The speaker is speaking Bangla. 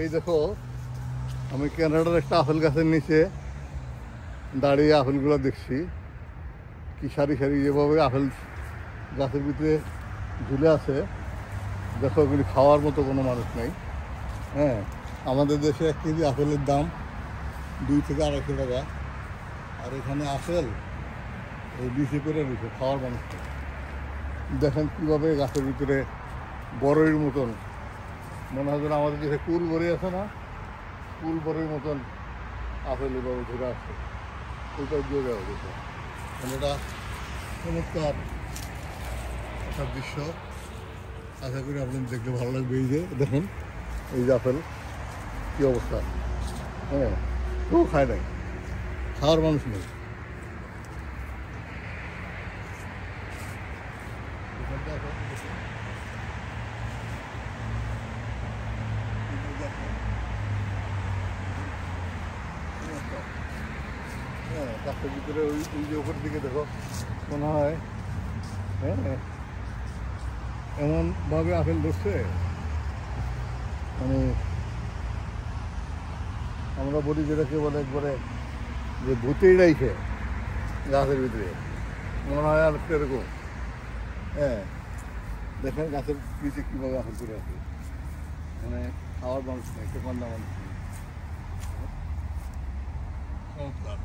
এই দেখো, আমি কানাডার একটা আপেল গাছের নিচে দাঁড়িয়ে আপেলগুলো দেখছি। কি সারি সারি যেভাবে আপেল গাছের ভিতরে ঝুলে আছে, দেখো এগুলি খাওয়ার মতো কোনো মানুষ নেই। হ্যাঁ, আমাদের দেশে 1 কেজি আপেলের দাম 2 থেকে 250 টাকা, আর এখানে আপেল এই বিচে করে রয়েছে, খাওয়ার মানুষ নেই। দেখেন কীভাবে গাছের ভিতরে বড়ইর মতন, মনে হয় যেন আমাদের দেশে কুল বড়ি আছে না, কুল বড়ির মতন আপেল এভাবে ঘুরে আসছে। ওইটা দিয়ে দেওয়া হয়েছে। এটা চমৎকার একটা দৃশ্য, আশা করি আপনাদের দেখলে ভালো লাগবে। এই যে দেখুন, এই যে আপেল কী অবস্থা। হ্যাঁ, কেউ খায় নাই, খাওয়ার মানুষ নেই। হ্যাঁ, গাছের ভিতরে ওই যে উপর দিকে দেখো, মনে হয় হ্যাঁ এমনভাবে আপেল ধরছে, মানে আমরা বলি যেটাকে বলে একবারে যে ভূতেই রাইছে গাছের ভিতরে, মনে হয় আর এরকম। হ্যাঁ, দেখেন গাছের নিচে কীভাবে আপেল করে আছে, মানে খাওয়ার মানুষ নেই, দোকানদার মানুষ নেই। চমৎকার।